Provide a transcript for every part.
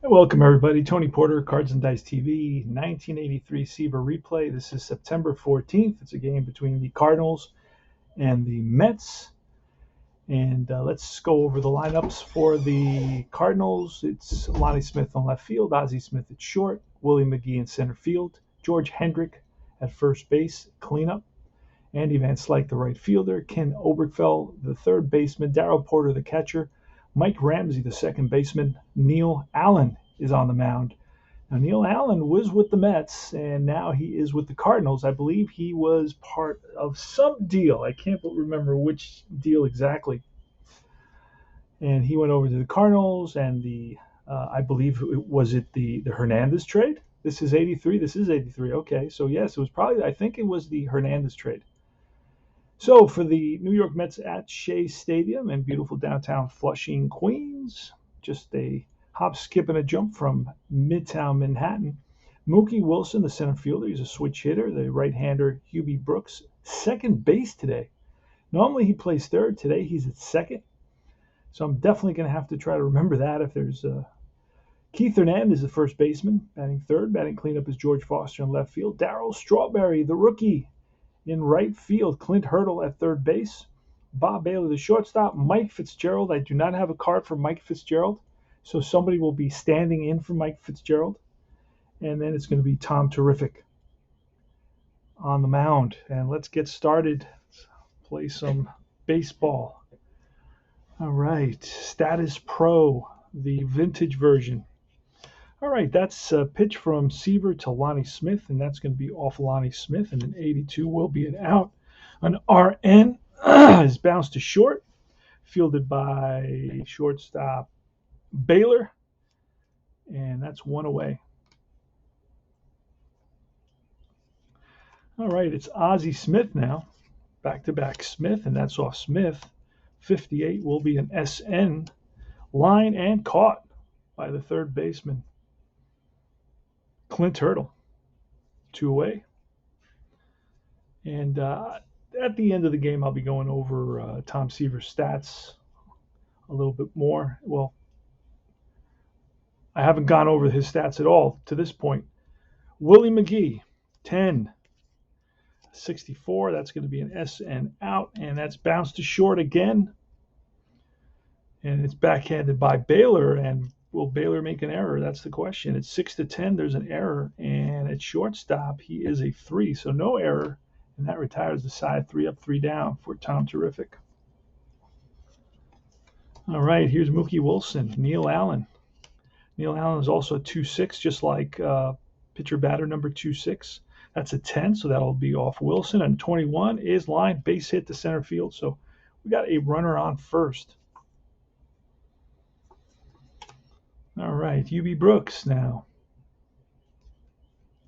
Welcome everybody. Tony Porter, Cards and Dice TV, 1983 Seaver replay. This is September 14th. It's a game between the Cardinals and the Mets. And let's go over the lineups for the Cardinals. It's Lonnie Smith on left field, Ozzy Smith at short, Willie Mcgee in center field, George Hendrick at first base, cleanup, Andy Van Slyke, the right fielder, Ken Oberkfell, the third baseman, Daryl Porter, the catcher, Mike Ramsey, the second baseman, Neil Allen is on the mound. Now, Neil Allen was with the Mets, and now he is with the Cardinals. I believe he was part of some deal. I can't remember which deal exactly. And he went over to the Cardinals, and I believe was it the Hernandez trade? This is 83. This is 83. Okay, so yes, it was probably. I think it was the Hernandez trade. So for the New York Mets at Shea Stadium in beautiful downtown Flushing, Queens, just a hop, skip, and a jump from Midtown Manhattan. Mookie Wilson, the center fielder, he's a switch hitter. The right-hander Hubie Brooks, second base today. Normally he plays third. Today he's at second. So I'm definitely going to have to try to remember that. If there's Keith Hernandez, the first baseman, batting third. Batting cleanup is George Foster in left field. Darryl Strawberry, the rookie, in right field. Clint Hurdle at third base. Bob Bailey, the shortstop. Mike Fitzgerald. I do not have a card for Mike Fitzgerald, so somebody will be standing in for Mike Fitzgerald. And then it's going to be Tom Terrific on the mound. And let's get started. Let's play some baseball. All right. Status Pro, the vintage version. All right, that's a pitch from Seaver to Lonnie Smith, and that's going to be off Lonnie Smith, and an 82 will be an out. An RN is bounced to short, fielded by shortstop Baylor, and that's one away. All right, it's Ozzy Smith now, back-to-back Smith, and that's off Smith. 58 will be an SN, line and caught by the third baseman, Clint Hurdle, two away. And at the end of the game, I'll be going over Tom Seaver's stats a little bit more. Well, I haven't gone over his stats at all to this point. Willie Mcgee, 10, 64. That's going to be an SN out, and that's bounced to short again. And it's backhanded by Baylor, and will Baylor make an error? That's the question. It's 6-10. There's an error, and at shortstop, he is a 3, so no error, and that retires the side. 3 up, 3 down for Tom Terrific. All right, here's Mookie Wilson, Neil Allen. Neil Allen is also a 2-6, just like pitcher batter number 2-6. That's a 10, so that'll be off Wilson. And 21 is line base hit to center field, so we got a runner on first. All right, UB Brooks now.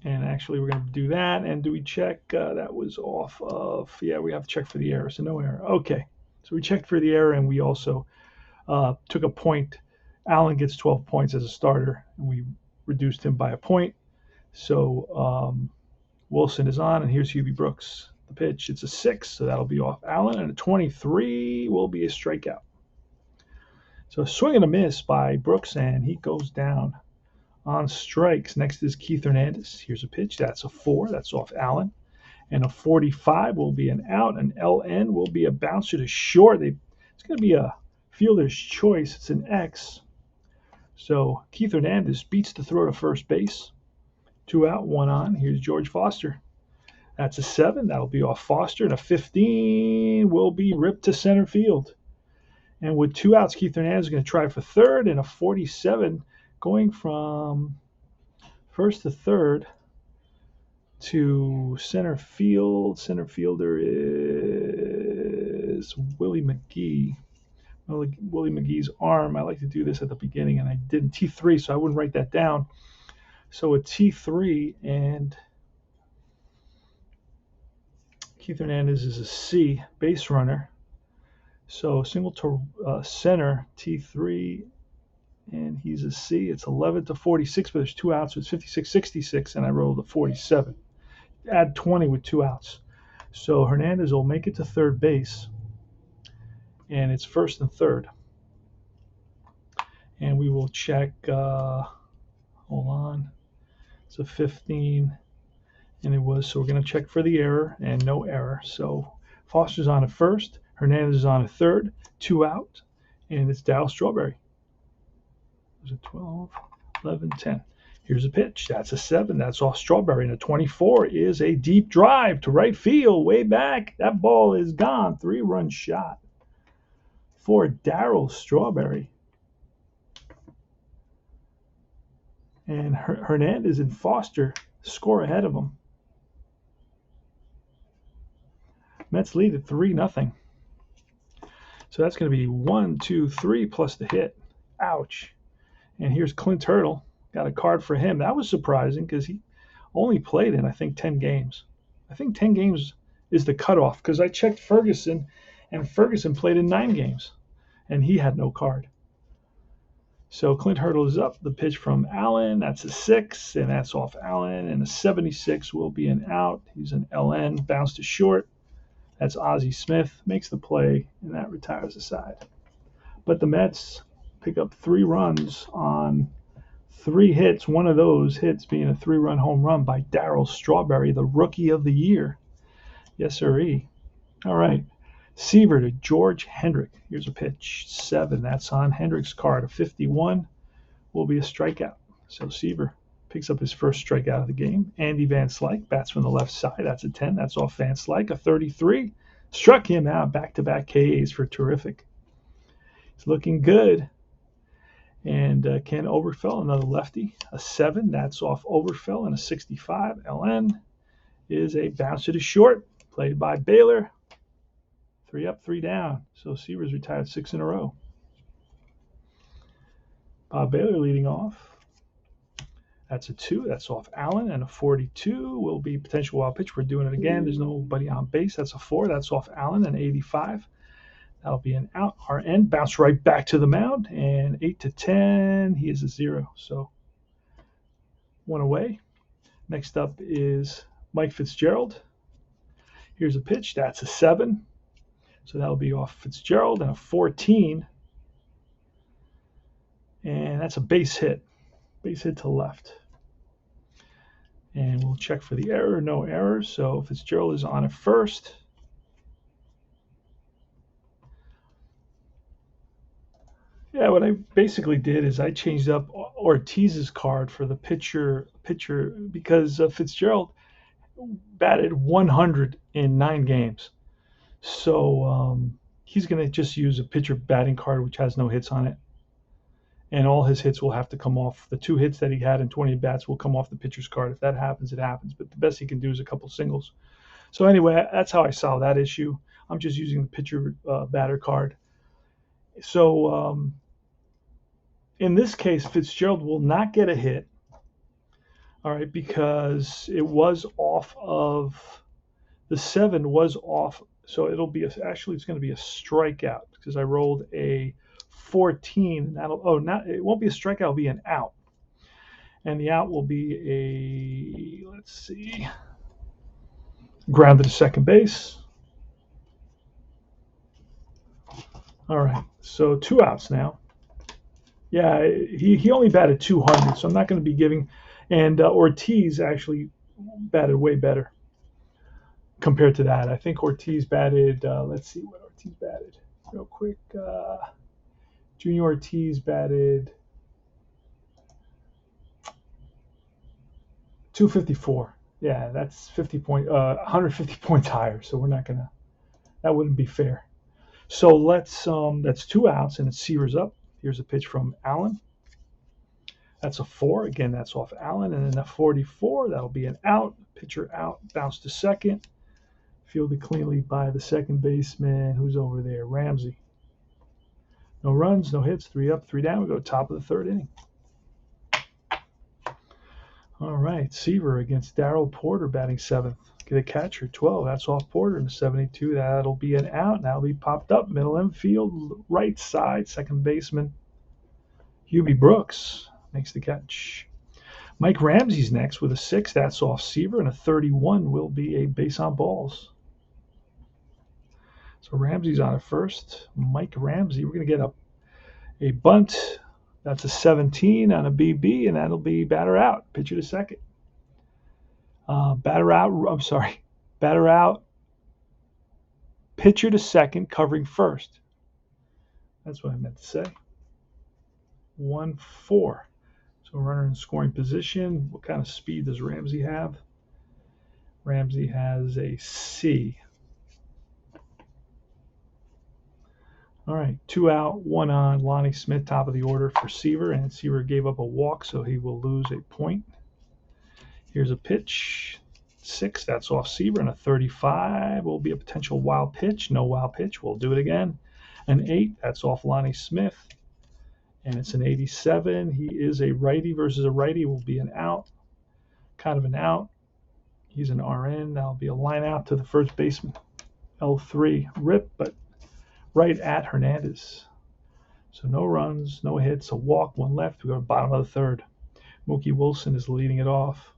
And actually, we're going to do that. And do we check? That was off of, yeah, we have to check for the error, so no error. Okay, so we checked for the error, and we also took a point. Allen gets 12 points as a starter, and we reduced him by a point. So Wilson is on, and here's Hubie Brooks. The pitch, it's a 6, so that'll be off Allen, and a 23 will be a strikeout. So a swing and a miss by Brooks, and he goes down on strikes. Next is Keith Hernandez. Here's a pitch. That's a 4. That's off Allen. And a 45 will be an out. An LN will be a bouncer to short. It's going to be a fielder's choice. It's an X. So Keith Hernandez beats the throw to first base. 2 out, 1 on. Here's George Foster. That's a 7. That'll be off Foster. And a 15 will be ripped to center field. And with 2 outs, Keith Hernandez is going to try for third, and a 47 going from first to third to center field. Center fielder is Willie Mcgee. Willie Mcgee's arm. I like to do this at the beginning, and I didn't. T3, so I wouldn't write that down. So a T3, and Keith Hernandez is a C, base runner. So single to center, T3, and he's a C. It's 11-46, but there's 2 outs, so it's 56-66, and I rolled a 47. Add 20 with 2 outs. So Hernandez will make it to third base, and it's first and third. And we will check Hold on. It's a 15. And it was, so we're going to check for the error, and no error. So Foster's on at first, Hernandez is on at third, 2 out, and it's Darryl Strawberry. There's a 12, 11, 10. Here's a pitch. That's a 7. That's off Strawberry. And a 24 is a deep drive to right field, way back. That ball is gone. 3-run shot for Darryl Strawberry. And Hernandez and Foster score ahead of him. Mets lead at 3-0. So that's going to be 1, 2, 3 plus the hit. Ouch. And here's Clint Hurdle. Got a card for him. That was surprising because he only played in, I think, 10 games. I think 10 games is the cutoff because I checked Ferguson, and Ferguson played in 9 games, and he had no card. So Clint Hurdle is up. The pitch from Allen. That's a 6, and that's off Allen. And a 76 will be an out. He's an LN. Bounce to short. That's Ozzy Smith. Makes the play, and that retires the side. But the Mets pick up 3 runs on 3 hits. One of those hits being a 3-run home run by Darryl Strawberry, the Rookie of the Year. Yes, sirree. All right. Seaver to George Hendrick. Here's a pitch. 7. That's on Hendrick's card. A 51 will be a strikeout. So Seaver picks up his first strikeout of the game. Andy Van Slyke bats from the left side. That's a 10. That's off Van Slyke. A 33. Struck him out. Back-to-back Ks for terrific. He's looking good. And Ken Oberfeld, another lefty. A 7. That's off Oberfeld. And a 65. LN is a bounce to the short. Played by Baylor. 3 up, 3 down. So Seaver's retired 6 in a row. Bob Baylor leading off. That's a 2. That's off Allen. And a 42 will be potential wild pitch. We're doing it again. There's nobody on base. That's a 4. That's off Allen. And 85. That'll be an out. RN. Bounce right back to the mound. And 8 to 10. He is a 0. So 1 away. Next up is Mike Fitzgerald. Here's a pitch. That's a 7. So that'll be off Fitzgerald, and a 14. And that's a base hit to left. And we'll check for the error. No error. So Fitzgerald is on at first. Yeah, what I basically did is I changed up Ortiz's card for the pitcher because Fitzgerald batted 100 in 9 games. So he's going to just use a pitcher batting card, which has no hits on it. And all his hits will have to come off. The 2 hits that he had in 20 at-bats will come off the pitcher's card. If that happens, it happens. But the best he can do is a couple singles. So anyway, that's how I solve that issue. I'm just using the pitcher batter card. So in this case, Fitzgerald will not get a hit. All right, because it was off of the 7 was off. So it'll be actually it's going to be a strikeout because I rolled a 14. And it won't be a strikeout, it'll be an out. And the out will be grounded to second base. All right, so 2 outs now. Yeah, he only batted 200, so I'm not going to be giving. And Ortiz actually batted way better compared to that. I think Ortiz batted, let's see what Ortiz batted real quick. Junior Ortiz batted 254. Yeah, that's 150 points higher. So we're not gonna. That wouldn't be fair. So that's 2 outs, and it's Seaver's up. Here's a pitch from Allen. That's a 4. Again, that's off Allen, and then a 44. That'll be an out. Pitcher out. Bounce to second. Fielded cleanly by the second baseman. Who's over there? Ramsey. No runs, no hits. 3 up, 3 down. We go top of the 3rd inning. All right, Seaver against Daryl Porter batting 7th. Get a catcher, 12. That's off Porter. And 72. That'll be an out. That'll be popped up. Middle infield, right side. Second baseman, Hubie Brooks makes the catch. Mike Ramsey's next with a 6. That's off Seaver. And a 31 will be a base on balls. So Ramsey's on at first. Mike Ramsey. We're going to get a bunt That's a 17 on a BB, and that'll be batter out. Pitcher to second. Batter out. I'm sorry. Batter out. Pitcher to second, covering first. That's what I meant to say. 1-4. So runner in scoring position. What kind of speed does Ramsey have? Ramsey has a C. All right, 2 out, 1 on. Lonnie Smith, top of the order for Seaver, and Seaver gave up a walk, so he will lose a point. Here's a pitch. 6, that's off Seaver, and a 35 will be a potential wild pitch. No wild pitch, we'll do it again. An 8, that's off Lonnie Smith, and it's an 87. He is a righty versus a righty, will be an out, kind of an out. He's an RN, that'll be a line out to the first baseman. L3, rip, but right at Hernandez. So no runs, no hits, a walk, 1 left. We go to the bottom of the third. Mookie Wilson is leading it off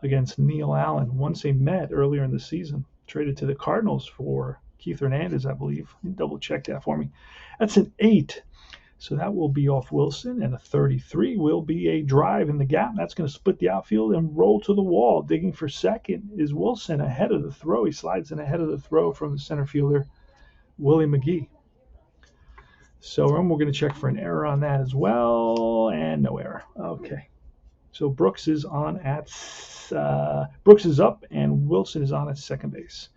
against Neil Allen. Once they met earlier in the season, traded to the Cardinals for Keith Hernandez, I believe. Double check that for me. That's an 8. So that will be off Wilson, and a 33 will be a drive in the gap. That's going to split the outfield and roll to the wall. Digging for second is Wilson ahead of the throw. He slides in ahead of the throw from the center fielder, Willie Mcgee. So we're going to check for an error on that as well, and no error. Okay. So Brooks is on at Brooks is up, and Wilson is on at second base.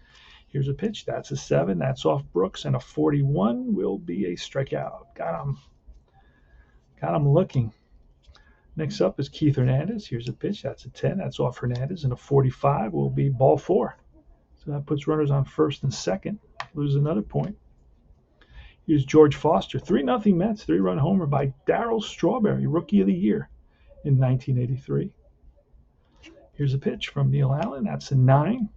Here's a pitch. That's a 7. That's off Brooks, and a 41 will be a strikeout. Got him looking. Next up is Keith Hernandez. Here's a pitch. That's a 10. That's off Hernandez, and a 45 will be ball 4. So that puts runners on first and second. Lose another point. Here's George Foster. 3-0 Mets. 3-run homer by Daryl Strawberry, Rookie of the Year in 1983. Here's a pitch from Neil Allen. That's a 9.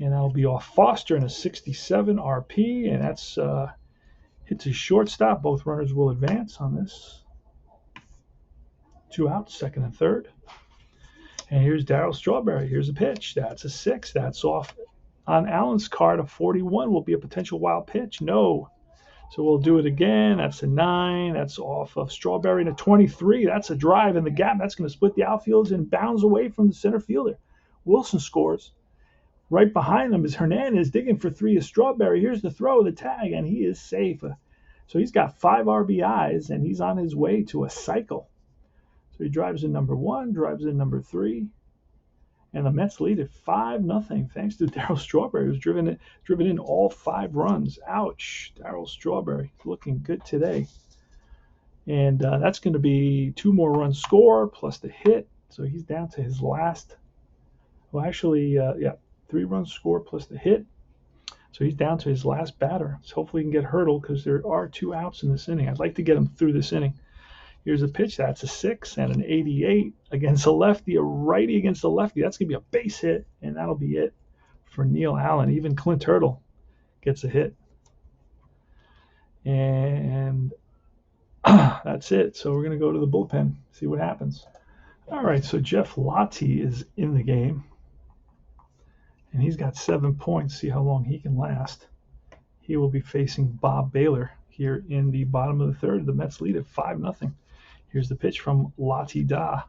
And that'll be off Foster and a 67 RP. And that's hits his shortstop. Both runners will advance on this. 2 outs, second and third. And here's Daryl Strawberry. Here's a pitch. That's a 6. That's off on Allen's card. A 41 will be a potential wild pitch. No. So we'll do it again. That's a 9. That's off of Strawberry. And a 23. That's a drive in the gap. That's going to split the outfields and bounds away from the center fielder. Wilson scores. Right behind him is Hernandez. Digging for 3 is Strawberry. Here's the throw, the tag, and he is safe. So he's got 5 RBIs, and he's on his way to a cycle. So he drives in number 1, drives in number 3. And the Mets lead at 5-0 thanks to Daryl Strawberry, who's driven in all 5 runs. Ouch. Daryl Strawberry looking good today. And that's going to be 2 more runs score plus the hit. So he's down to his last. Well, actually, 3 runs score plus the hit. So he's down to his last batter. So hopefully he can get hurdled because there are 2 outs in this inning. I'd like to get him through this inning. Here's a pitch. That's a 6 and an 88 against a lefty, a righty against a lefty. That's going to be a base hit, and that'll be it for Neil Allen. Even Clint Hurdle gets a hit. And that's it. So we're going to go to the bullpen, see what happens. All right, so Jeff Lottie is in the game, and he's got 7 points. See how long he can last. He will be facing Bob Baylor here in the bottom of the third. The Mets lead at 5-0. Here's the pitch from Lottie Da.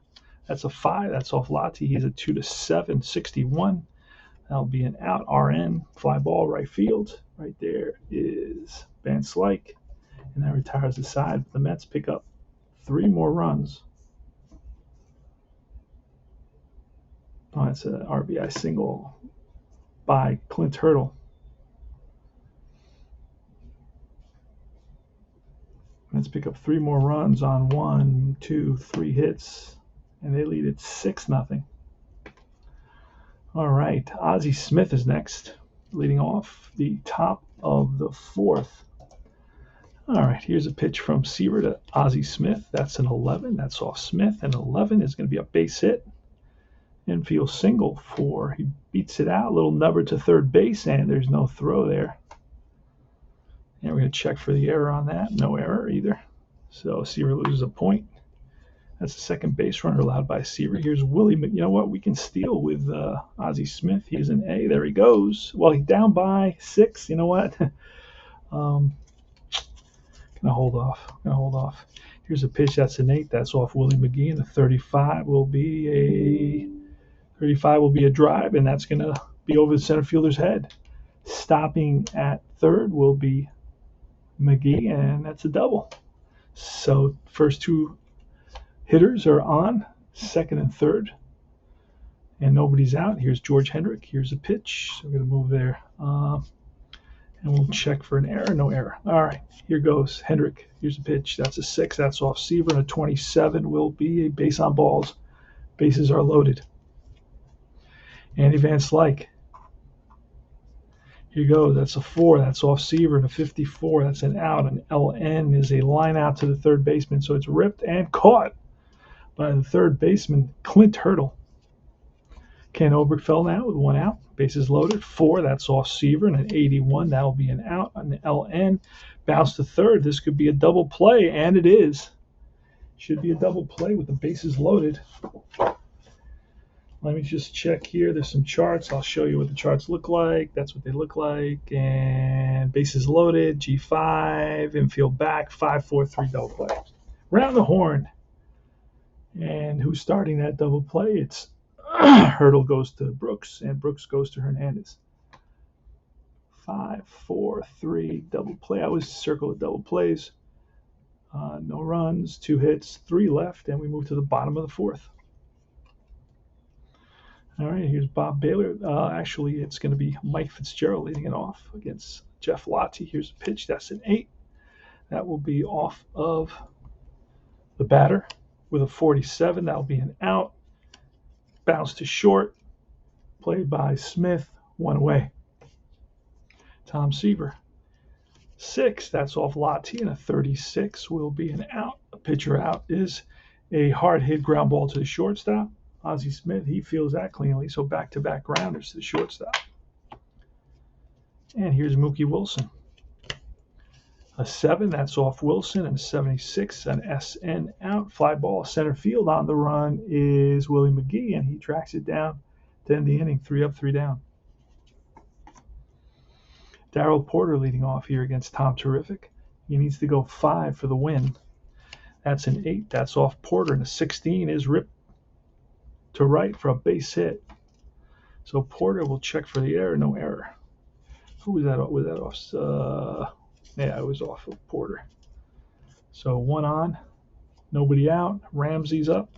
That's a 5. That's off Lottie. He's a 2-7, 61. That'll be an out. RN, fly ball, right field. Right there is Van Slyke, and that retires the side. The Mets pick up 3 more runs. Oh, that's an RBI single by Clint Hurdle. Let's pick up 3 more runs on 1, 2, 3 hits, and they lead at 6-0. All right, Ozzy Smith is next, leading off the top of the 4th. All right, here's a pitch from Seaver to Ozzy Smith. That's an 11. That's off Smith, and 11 is going to be a base hit. Infield single for, he beats it out, a little nubber to third base, and there's no throw there. And we're going to check for the error on that. No error either. So Seaver loses a point. That's the second base runner allowed by Seaver. Here's Willie. You know what? We can steal with Ozzy Smith. He's an A. There he goes. Well, he's down by 6. You know what? Gonna hold off. Here's a pitch. That's an 8. That's off Willie Mcgee. And the 35 will be a drive, and that's going to be over the center fielder's head. Stopping at third will be Mcgee, and that's a double. So first two hitters are on, second and third, and nobody's out. Here's George Hendrick. Here's a pitch. So we're going to move there, and we'll check for an error. No error. All right, here goes Hendrick. Here's a pitch. That's a 6. That's off Seaver, and a 27 will be a base on balls. Bases are loaded. Andy Van Slyke. Here goes. That's a 4. That's off Seaver, and a 54. That's an out. An LN is a line out to the third baseman, so it's ripped and caught by the third baseman, Clint Hurdle. Ken Obergefell now with 1 out. Bases loaded. 4. That's off Seaver, and an 81. That'll be an out. An LN. Bounce to third. This could be a double play, and it is. Should be a double play with the bases loaded. Let me just check here. There's some charts. I'll show you what the charts look like. That's what they look like. And bases loaded, G5, infield back, 5-4-3 double play. Round the horn. And who's starting that double play? It's Hurdle goes to Brooks, and Brooks goes to Hernandez. 5-4-3 double play. I always circle the double plays. No runs, 2 hits, 3 left, and we move to the bottom of the 4th. All right, here's Bob Baylor. Actually, it's going to be Mike Fitzgerald leading it off against Jeff Lottie. Here's a pitch. That's an 8. That will be off of the batter with a 47. That will be an out. Bounce to short. Played by Smith. 1 away. Tom Seaver. 6. That's off Lottie, and a 36 will be an out. A pitcher out is a hard hit ground ball to the shortstop. Ozzy Smith, he feels that cleanly, so back-to-back grounders to the shortstop. And here's Mookie Wilson. A 7, that's off Wilson, and a 76, an SN out. Fly ball center field. On the run is Willie Mcgee, and he tracks it down to end the inning. 3 up, 3 down. Daryl Porter leading off here against Tom Terrific. He needs to go 5 for the win. That's an 8. That's off Porter, and a 16 is ripped to right for a base hit. So Porter will check for the error. No error. Who was that? Was that off? Yeah, it was off of Porter. So 1 on, nobody out. Ramsey's up.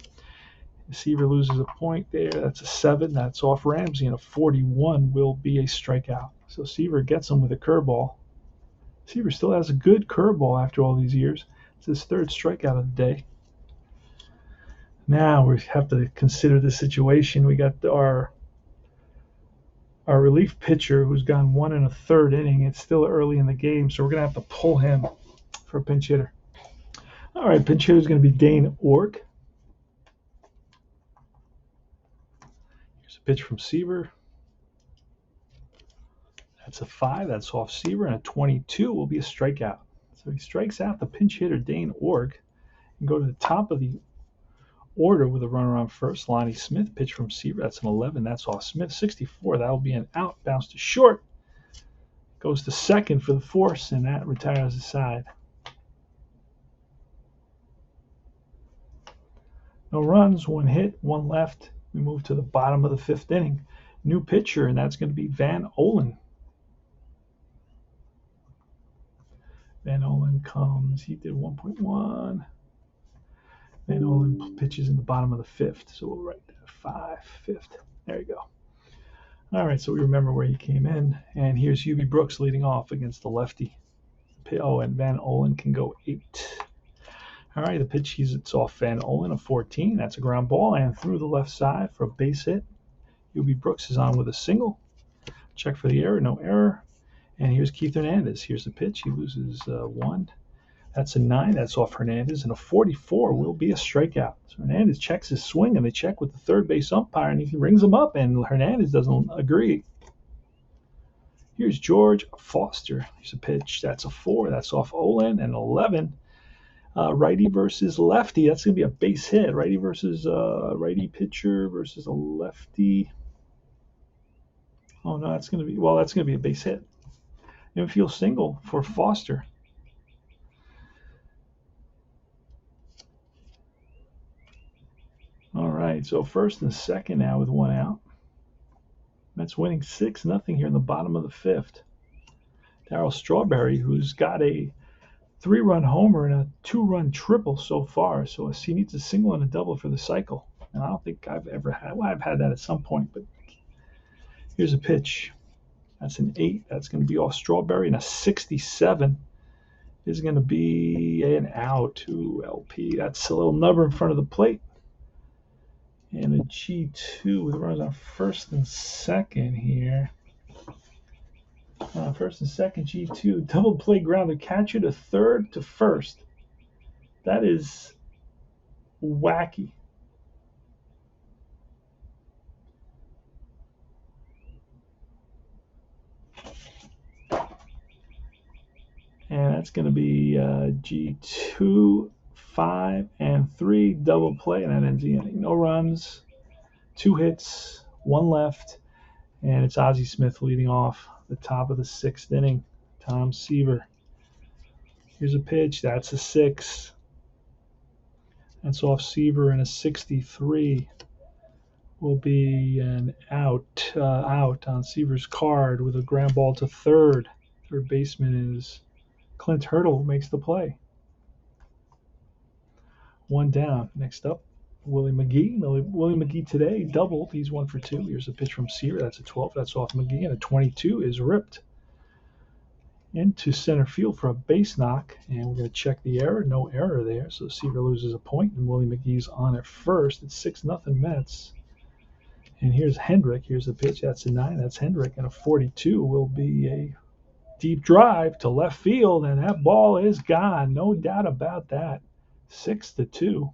Seaver loses a point there. That's a 7. That's off Ramsey, and a 41 will be a strikeout. So Seaver gets him with a curveball. Seaver still has a good curveball after all these years. It's his 3rd strikeout of the day. Now we have to consider the situation. We got our relief pitcher who's gone 1 1/3 inning. It's still early in the game, so we're going to have to pull him for a pinch hitter. All right, pinch hitter is going to be Dane Org. Here's a pitch from Seaver. That's a 5. That's off Seaver, and a 22 will be a strikeout. So he strikes out the pinch hitter, Dane Org, and go to the top of the order with a runner on first. Lonnie Smith, pitch from Seaver. That's an 11. That's off Smith. 64. That'll be an out. Bounce to short. Goes to second for the force, and that retires the side. No runs, 1 hit, 1 left. We move to the bottom of the 5th inning. New pitcher, and that's going to be Van Olen. Van Olen comes. He did 1.1. Van Olen pitches in the bottom of the 5th, so we'll write that 5, 5th. There you go. All right, so we remember where he came in, and here's Hubie Brooks leading off against the lefty. Oh, and Van Olen can go 8. All right, the pitch, it's off Van Olen, a 14. That's a ground ball, and through the left side for a base hit. Hubie Brooks is on with a single. Check for the error, no error. And here's Keith Hernandez. Here's the pitch. He loses 1. That's a 9. That's off Hernandez. And a 44 will be a strikeout. So Hernandez checks his swing, and they check with the third base umpire, and he rings him up, and Hernandez doesn't agree. Here's George Foster. Here's a pitch. That's a 4. That's off Olen. And 11. Righty versus lefty. That's going to be a base hit. Righty versus righty pitcher versus a lefty. Oh, no, that's going to be a base hit. Infield single for Foster. right, so first and second now with one out. Mets winning 6-0 here in the bottom of the fifth. Darryl Strawberry, who's got a 3-run homer and a 2-run triple so far, so he needs a single and a double for the cycle. And I don't think I've ever had. Well, I've had that at some point, but here's a pitch. That's an 8. That's going to be off Strawberry, and a 67 is going to be an out to LP. That's a little number in front of the plate. And a G2 with runners on first and second here. First and second, G2. Double play grounder, catcher to third to first. That is wacky. And that's going to be G2, 5, and 3 double play, and that ends the inning. No runs, 2 hits, 1 left, and it's Ozzy Smith leading off the top of the 6th inning. Tom Seaver. Here's a pitch. That's a 6. That's off Seaver, and a 63 will be an out on Seaver's card with a ground ball to third. Third baseman is Clint Hurdle, makes the play. 1 down. Next up, Willie Mcgee. Willie Mcgee today doubled. He's 1 for 2. Here's a pitch from Seaver. That's a 12. That's off Mcgee. And a 22 is ripped into center field for a base knock. And we're going to check the error. No error there. So Seaver loses a point, and Willie McGee's on at first. It's 6-0 Mets. And here's Hendrick. Here's the pitch. That's a 9. That's Hendrick. And a 42 will be a deep drive to left field, and that ball is gone. No doubt about that. 6-2.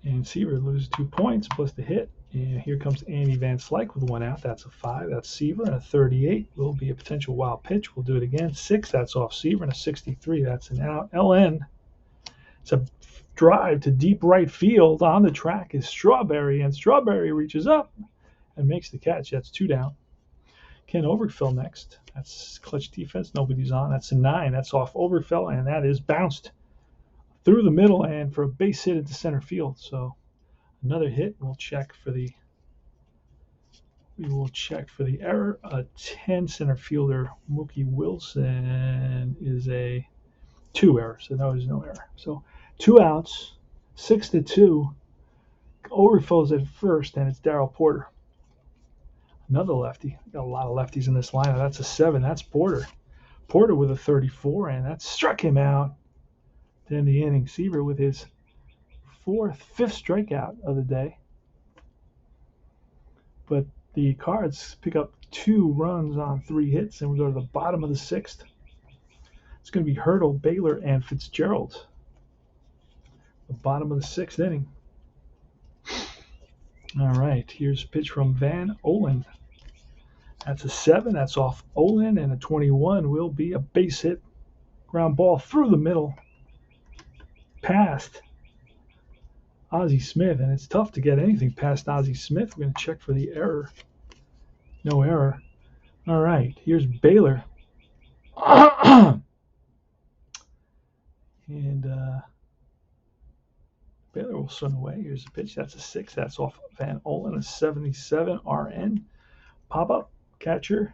And Seaver loses 2 points plus the hit. And here comes Andy Van Slyke with 1 out. That's a 5. That's Seaver. And a 38 will be a potential wild pitch. We'll do it again. 6. That's off Seaver. And a 63. That's an out. LN. It's a drive to deep right field. On the track is Strawberry, and Strawberry reaches up and makes the catch. That's 2 down. Ken Overfell next. That's clutch defense. Nobody's on. That's a 9. That's off Overfell, and that is bounced through the middle and for a base hit into center field. So another hit. We will check for the error. A 10 center fielder Mookie Wilson is a 2 error. So no, there's no error. So 2 outs, 6-2. Overfell's at first, and it's Daryl Porter. Another lefty. Got a lot of lefties in this lineup. That's a 7. That's Porter. Porter with a 34, and that struck him out to end the inning. Seaver with his 5th strikeout of the day. But the Cards pick up 2 runs on 3 hits, and we go to the bottom of the 6th. It's going to be Hurdle, Baylor, and Fitzgerald. The bottom of the 6th inning. All right, here's a pitch from Van Olen. That's a 7. That's off Olen, and a 21 will be a base hit. Ground ball through the middle, past Ozzy Smith, and it's tough to get anything past Ozzy Smith. We're going to check for the error. No error. All right, here's Baylor. And Baylor will swing away. Here's a pitch. That's a 6. That's off Van Olen, a 77 RN. Pop-up catcher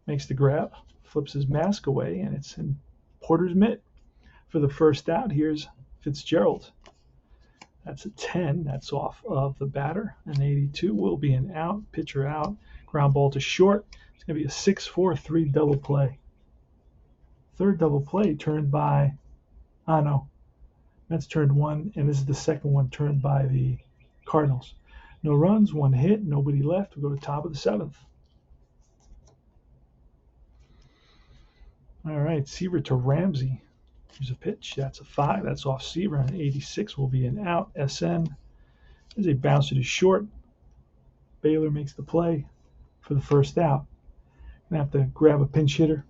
makes the grab, flips his mask away, and it's in Porter's mitt. For the first out, here's Fitzgerald. That's a 10. That's off of the batter. An 82 will be an out. Pitcher out. Ground ball to short. It's going to be a 6-4-3 double play. Third double play turned by, Mets turned 1, and this is the second one turned by the Cardinals. No runs, 1 hit, nobody left. We go to top of the 7th. All right, Seaver to Ramsey. Here's a pitch. That's a 5. That's off Seaver. An 86 will be an out. SN is a bouncer to short. Baylor makes the play for the first out. Gonna have to grab a pinch hitter.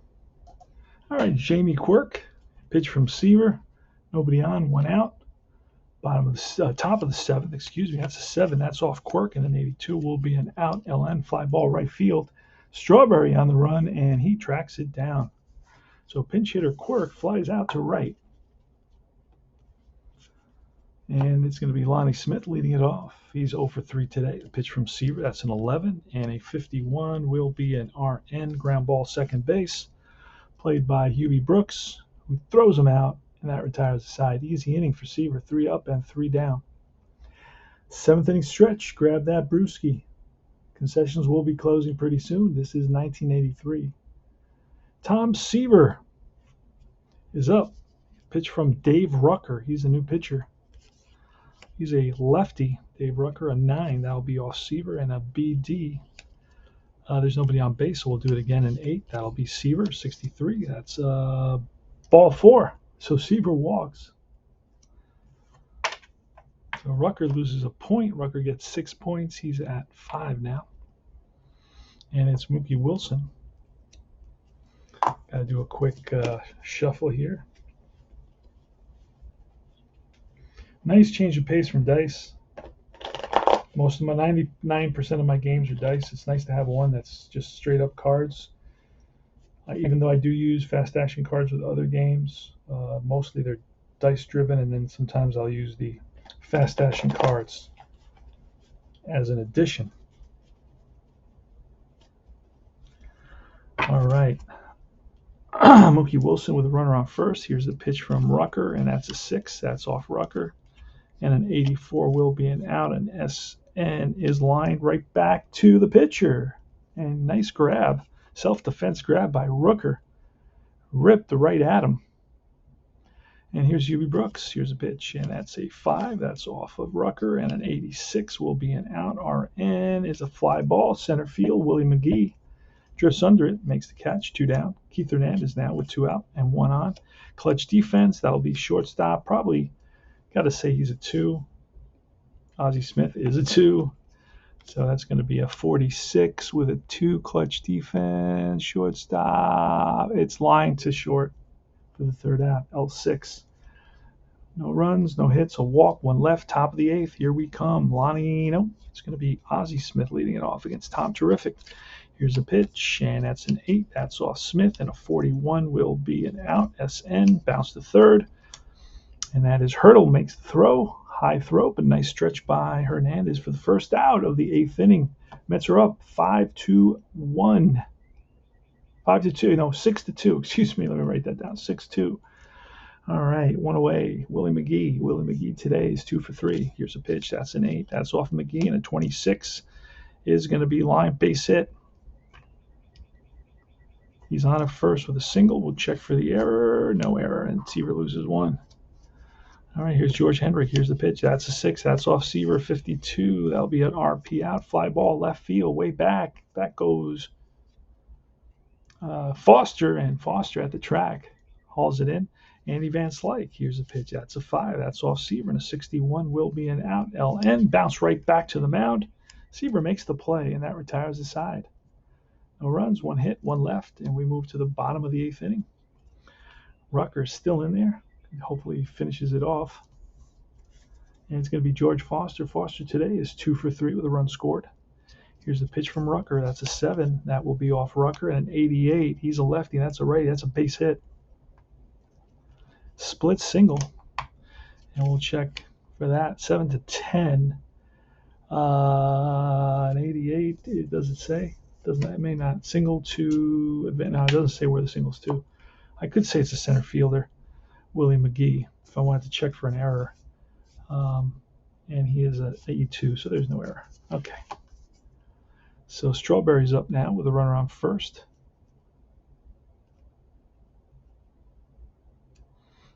All right, Jamie Quirk. Pitch from Seaver. Nobody on, 1 out. Top of the 7th, excuse me. That's a 7. That's off Quirk, and an 82 will be an out. LN, fly ball right field. Strawberry on the run, and he tracks it down. So pinch hitter Quirk flies out to right. And it's going to be Lonnie Smith leading it off. He's 0 for 3 today. The pitch from Seaver, that's an 11. And a 51 will be an RN, ground ball second base, played by Hubie Brooks, who throws him out, and that retires the side. Easy inning for Seaver, 3 up and 3 down. 7th inning stretch, grab that brewski. Concessions will be closing pretty soon. This is 1983. Tom Seaver is up. Pitch from Dave Rucker. He's a new pitcher. He's a lefty. Dave Rucker, a 9. That'll be off Seaver, and a BD. There's nobody on base, so we'll do it again in 8. That'll be Seaver, 63. That's ball 4. So Seaver walks. So Rucker loses a point. Rucker gets 6 points. He's at 5 now. And it's Mookie Wilson. Got to do a quick shuffle here. Nice change of pace from dice. Most of my 99% of my games are dice. It's nice to have one that's just straight up cards. Even though I do use fast action cards with other games, mostly they're dice driven, and then sometimes I'll use the fast action cards as an addition. All right. Mookie Wilson with a runner on first. Here's the pitch from Rucker, and that's a 6. That's off Rucker. And an 84 will be an out, and SN is lined right back to the pitcher. And nice grab. Self-defense grab by Rucker. Ripped right at him. And here's Hubie Brooks. Here's a pitch, and that's a 5. That's off of Rucker, and an 86 will be an out. RN is a fly ball. Center field, Willie Mcgee drifts under it, makes the catch, 2 down. Keith Hernandez now with 2 out and 1 on. Clutch defense, that'll be shortstop. Probably got to say he's a 2. Ozzy Smith is a 2. So that's going to be a 46 with a 2. Clutch defense, shortstop. It's lined to short for the third out, L6. No runs, no hits, a walk, 1 left, top of the 8th. Here we come. Lonnie, no, it's going to be Ozzy Smith leading it off against Tom Terrific. Here's a pitch, and that's an 8. That's off Smith, and a 41 will be an out. SN, bounce to third. And that is Hurdle makes the throw. High throw, but nice stretch by Hernandez for the first out of the 8th inning. Mets are up 5-1. 5-2, no, 6-2. Excuse me, let me write that down. 6-2. All right, 1 away. Willie Mcgee. Willie Mcgee today is 2 for 3. Here's a pitch. That's an 8. That's off Mcgee, and a 26 is going to be line base hit. He's on at first with a single. We'll check for the error. No error, and Seaver loses 1. All right, here's George Hendrick. Here's the pitch. That's a 6. That's off Seaver, 52. That'll be an RP out. Fly ball left field, way back. Back goes Foster, and Foster at the track hauls it in. Andy Van Slyke. Here's the pitch. That's a 5. That's off Seaver, and a 61 will be an out. LN bounce right back to the mound. Seaver makes the play, and that retires the side. No runs, 1 hit, 1 left, and we move to the bottom of the 8th inning. Rucker's still in there. Hopefully he finishes it off. And it's going to be George Foster. Foster today is 2 for 3 with a run scored. Here's the pitch from Rucker. That's a 7. That will be off Rucker. And an 88. He's a lefty. That's a righty. That's a base hit. Split single. And we'll check for that. 7-10. An 88. It doesn't say. It may not. Single to. No, it doesn't say where the single's to. I could say it's a center fielder, Willie Mcgee, if I wanted to check for an error. And he is a 82, so there's no error. Okay. So Strawberry's up now with a runner on first.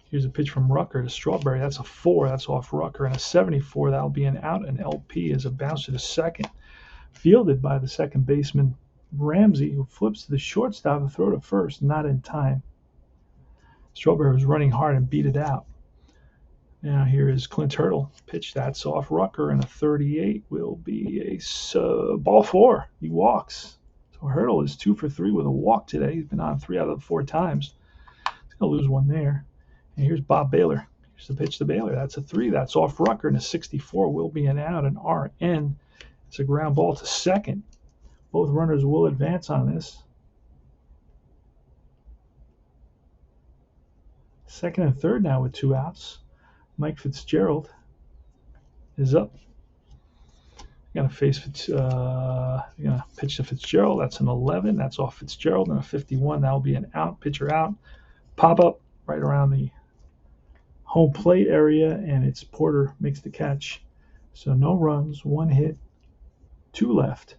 Here's a pitch from Rucker to Strawberry. That's a 4. That's off Rucker. And a 74. That'll be an out. And LP is a bounce to the second. Fielded by the second baseman, Ramsey, who flips to the shortstop and throw to first. Not in time. Strawberry was running hard and beat it out. Now here is Clint Hurdle. Pitch, that's off Rucker, and a 38 will be a ball 4. He walks. So Hurdle is 2 for 3 with a walk today. He's been on 3 out of the 4 times. He's going to lose 1 there. And here's Bob Baylor. Here's the pitch to Baylor. That's a 3. That's off Rucker, and a 64 will be an out. And RN, it's a ground ball to second. Both runners will advance on this. Second and third now with 2 outs. Mike Fitzgerald is up. You're gonna pitch to Fitzgerald. That's an 11. That's off Fitzgerald, and a 51. That'll be an out. Pitcher out. Pop up right around the home plate area, and it's Porter makes the catch. So no runs, 1 hit, 2 left.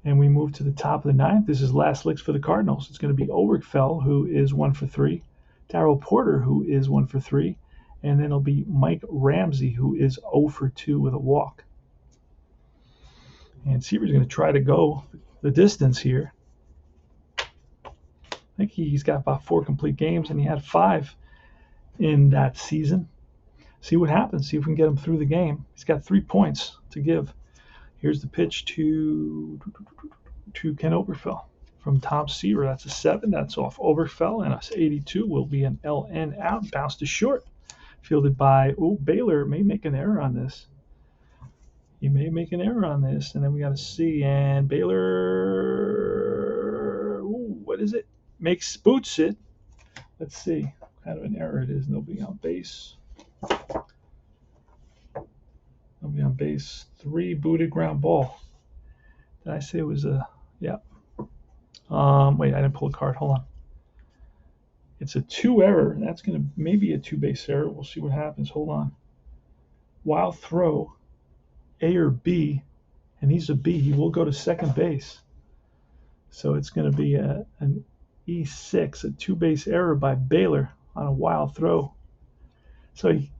And we move to the top of the 9th. This is last licks for the Cardinals. It's going to be Oberkfell, who is 1 for 3. Daryl Porter, who is 1 for 3. And then it'll be Mike Ramsey, who is 0 for 2 with a walk. And Seaver's going to try to go the distance here. I think he's got about 4 complete games, and he had 5 in that season. See what happens. See if we can get him through the game. He's got 3 points to give. Here's the pitch to Ken Oberkfell from Tom Seaver. That's a 7. That's off Oberkfell, and a 82 will be an LN out. Bounce to short. Fielded by, Baylor may make an error on this. He may make an error on this, and then we got to see. And Baylor, what is it? Boots it. Let's see what kind of an error it is. Nobody on base. Nobody on base. 3 booted ground ball. Did I say it was a? Yeah. Wait, I didn't pull a card. Hold on. It's a 2 error. That's going to maybe a 2 base error. We'll see what happens. Hold on. Wild throw. A or B, and he's a B. He will go to second base. So it's going to be an E6, a 2 base error by Baylor on a wild throw. So he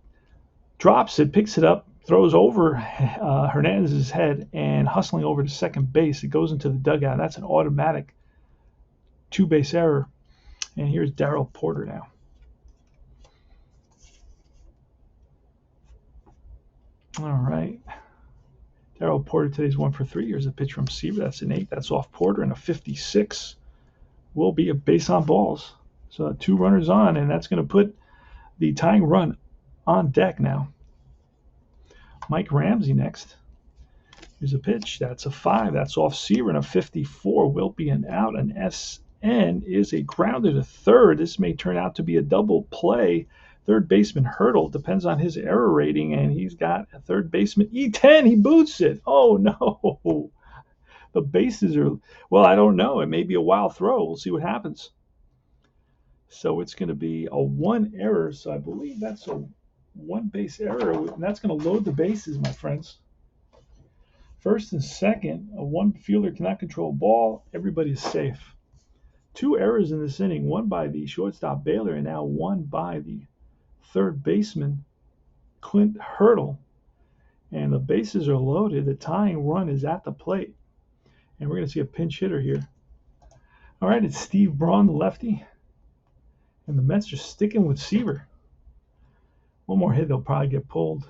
drops it, picks it up, throws over Hernandez's head, and hustling over to second base, it goes into the dugout. That's an automatic 2 base error. And here's Daryl Porter now. All right. Daryl Porter today's 1 for 3. Here's a pitch from Seaver. That's an 8. That's off Porter, and a 56 will be a base on balls. So 2 runners on, and that's going to put the tying run on deck now. Mike Ramsey next. Here's a pitch. That's a 5. That's off Seaver, and a 54 will be an out. An SN is a grounder to third. This may turn out to be a double play. Third baseman hurdle, depends on his error rating, and he's got a third baseman E10. He boots it. Oh no, the bases are, well, I don't know. It may be a wild throw. We'll see what happens. So it's going to be a 1 error. So I believe that's a 1 base error, and that's going to load the bases, my friends. First and second, a 1 fielder cannot control ball. Everybody's safe. 2 errors in this inning. 1 by the shortstop Baylor, and now 1 by the third baseman Clint Hurdle, and the bases are loaded. The tying run is at the plate, and we're going to see a pinch hitter here. All right, it's Steve Braun, the lefty, and the Mets are sticking with Seaver. 1 more hit, they'll probably get pulled.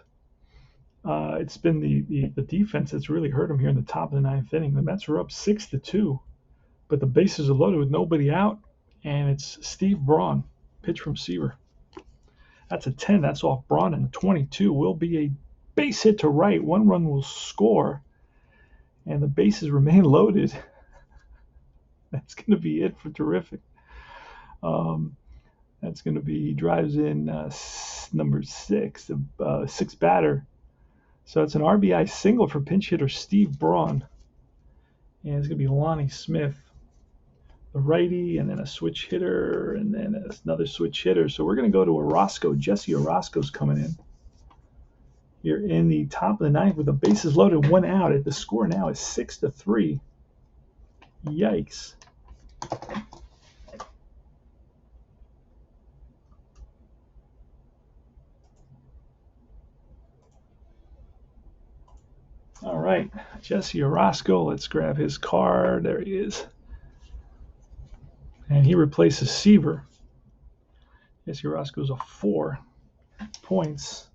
It's been the defense that's really hurt them here in the top of the 9th inning. The Mets are up 6-2, but the bases are loaded with nobody out, and it's Steve Braun, pitch from Seaver. That's a 10. That's off Braun, and a 22 will be a base hit to right. 1 run will score, and the bases remain loaded. That's going to be it for terrific. That's going to be, he drives in number 6, the 6th batter. So it's an RBI single for pinch hitter Steve Braun. And it's going to be Lonnie Smith, the righty, and then a switch hitter, and then another switch hitter. So we're going to go to Orozco. Jesse Orozco's coming in. You're in the top of the 9th with the bases loaded, 1 out. The score now is 6-3. Yikes. All right, Jesse Orozco. Let's grab his card. There he is. And he replaces Seaver. Jesse Orozco's a 4 points.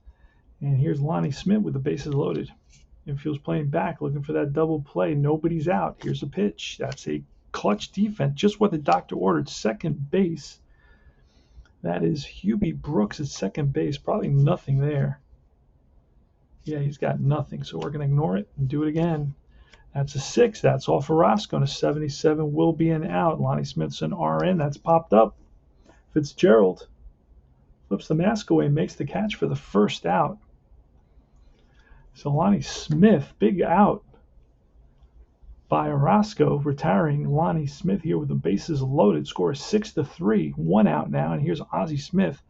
And here's Lonnie Smith with the bases loaded. Infield's playing back, looking for that double play. Nobody's out. Here's a pitch. That's a clutch defense. Just what the doctor ordered. Second base. That is Hubie Brooks at second base. Probably nothing there. Yeah, he's got nothing. So we're going to ignore it and do it again. That's a 6. That's off Orozco. And a 77 will be an out. Lonnie Smith's an RN. That's popped up. Fitzgerald flips the mask away, makes the catch for the first out. So Lonnie Smith, big out by Orozco, retiring Lonnie Smith here with the bases loaded. Score is 6-3, 1 out now, and here's Ozzy Smith.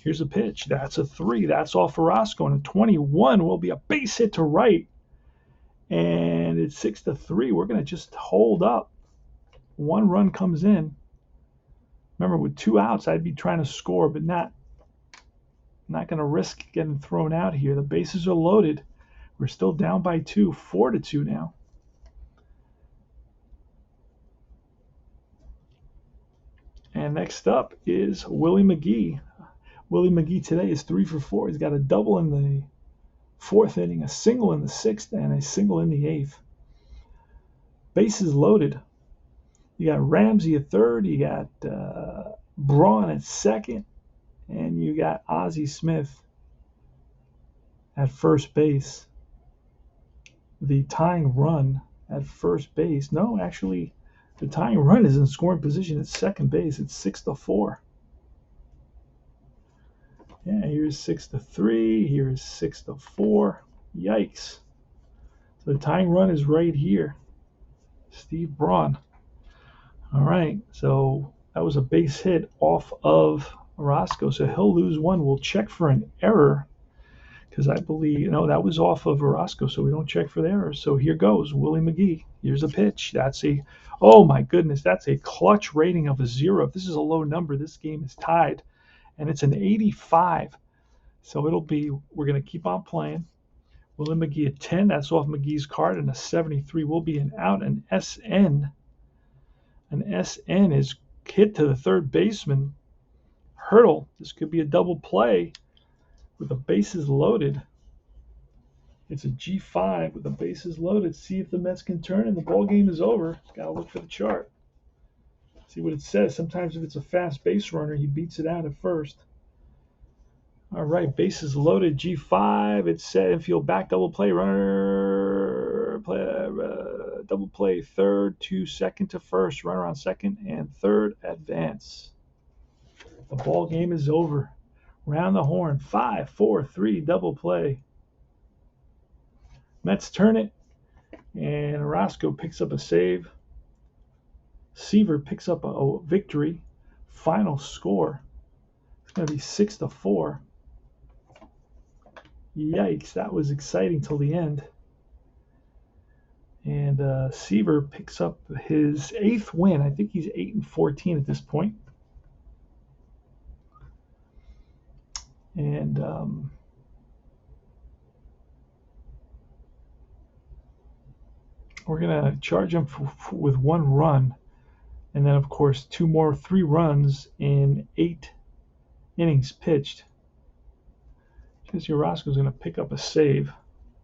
Here's a pitch. That's a 3. That's off Orozco, and a 21 will be a base hit to right. And it's 6-3. We're going to just hold up. 1 run comes in. Remember, with 2 outs, I'd be trying to score, but not going to risk getting thrown out here. The bases are loaded. We're still down by 2, 4-2 now. And next up is Willie Mcgee. Willie Mcgee today is 3 for 4. He's got a double in the 4th inning, a single in the 6th, and a single in the 8th. Bases loaded. You got Ramsey at 3rd. You got Braun at 2nd. And you got Ozzy Smith at first base. The tying run at first base. No, actually, the tying run is in scoring position at second base. It's 6-4. Yeah, here's 6-3. Here's 6-4. Yikes. So the tying run is right here. Steve Braun. All right, so that was a base hit off of Orozco. So he'll lose 1. We'll check for an error because I believe, no, that was off of Orozco, so we don't check for the error. So here goes Willie Mcgee. Here's a pitch. That's a, oh my goodness, that's a clutch rating of a 0. If this is a low number, this game is tied, and it's an 85. So it'll be, we're going to keep on playing. Willie Mcgee at 10. That's off McGee's card, and a 73 will be an out. An SN. An SN is hit to the third baseman. Hurdle. This could be a double play with the bases loaded. It's a G5 with the bases loaded. See if the Mets can turn, and the ball game is over. Got to look for the chart. See what it says. Sometimes if it's a fast base runner, he beats it out at first. All right, bases loaded, G5. It said infield back, double play, runner, double play, third to second to first, runner on second and third, advance. The ball game is over. Round the horn, 5, 4, 3, double play. Mets turn it, and Orozco picks up a save. Seaver picks up a victory. Final score, it's going to be 6-4. Yikes, that was exciting till the end. And Seaver picks up his 8th win. I think he's 8-14 at this point. And we're going to charge him with 1 run. And then, of course, 3 runs in 8 innings pitched. Jesse Orozco is going to pick up a save,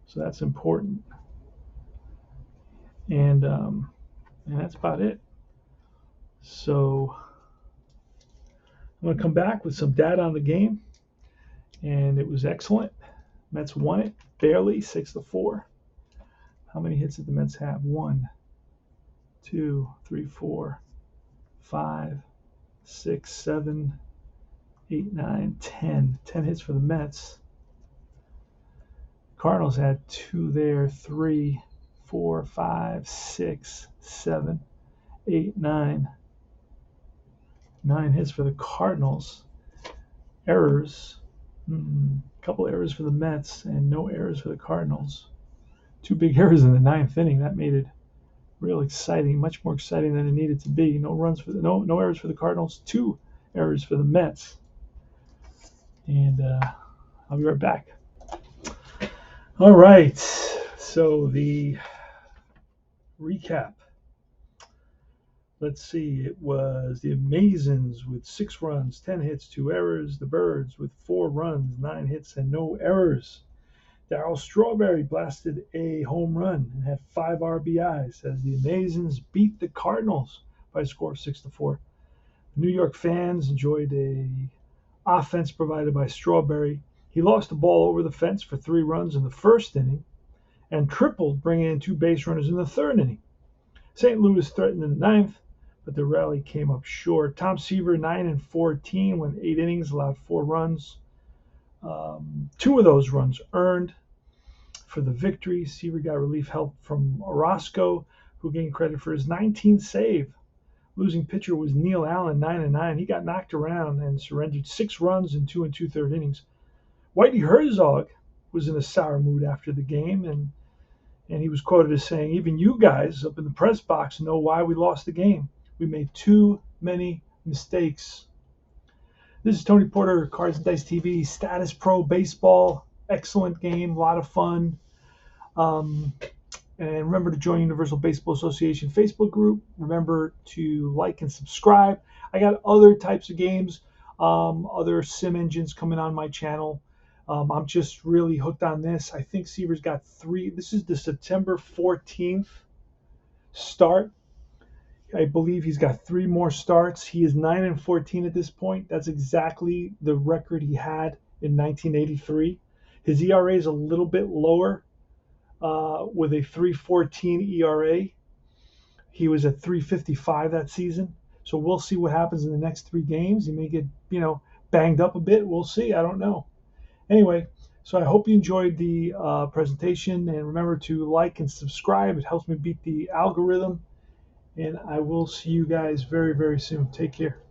so that's important. And that's about it. So I'm going to come back with some data on the game, and it was excellent. Mets won it barely, 6-4. How many hits did the Mets have? 1, 2, 3, 4, 5, 6, 7, 8, 9, 10. 10 hits for the Mets. Cardinals had 2 there, 3, 4, 5, 6, 7, 8, 9. 9 hits for the Cardinals. Errors. A couple errors for the Mets and no errors for the Cardinals. 2 big errors in the 9th inning. That made it real exciting, much more exciting than it needed to be. No errors for the Cardinals. 2 errors for the Mets. And I'll be right back. All right, so the recap. Let's see, it was the Amazons with 6 runs, 10 hits, 2 errors. The Birds with 4 runs, 9 hits, and no errors. Darryl Strawberry blasted a home run and had 5 RBIs as the Amazons beat the Cardinals by a score of 6-4. New York fans enjoyed a offense provided by Strawberry. He lost the ball over the fence for 3 runs in the 1st inning and tripled, bringing in 2 base runners in the 3rd inning. St. Louis threatened in the 9th, but the rally came up short. Tom Seaver, 9-14, went 8 innings, allowed 4 runs. 2 of those runs earned for the victory. Seaver got relief help from Orozco, who gained credit for his 19th save. Losing pitcher was Neil Allen, 9-9. He got knocked around and surrendered 6 runs in 2 2/3 innings. Whitey Herzog was in a sour mood after the game, and he was quoted as saying, "Even you guys up in the press box know why we lost the game. We made too many mistakes." This is Tony Porter, Cards and Dice TV, Status Pro Baseball. Excellent game, a lot of fun. And remember to join Universal Baseball Association Facebook group. Remember to like and subscribe. I got other types of games, other sim engines coming on my channel. I'm just really hooked on this. I think Seaver's got 3. This is the September 14th start. I believe he's got 3 more starts. He is 9-14 at this point. That's exactly the record he had in 1983. His ERA is a little bit lower, with a 3.14 ERA. He was at 3.55 that season. So we'll see what happens in the next 3 games. He may get, banged up a bit. We'll see. I don't know. Anyway, so I hope you enjoyed the presentation, and remember to like and subscribe. It helps me beat the algorithm, and I will see you guys very, very soon. Take care.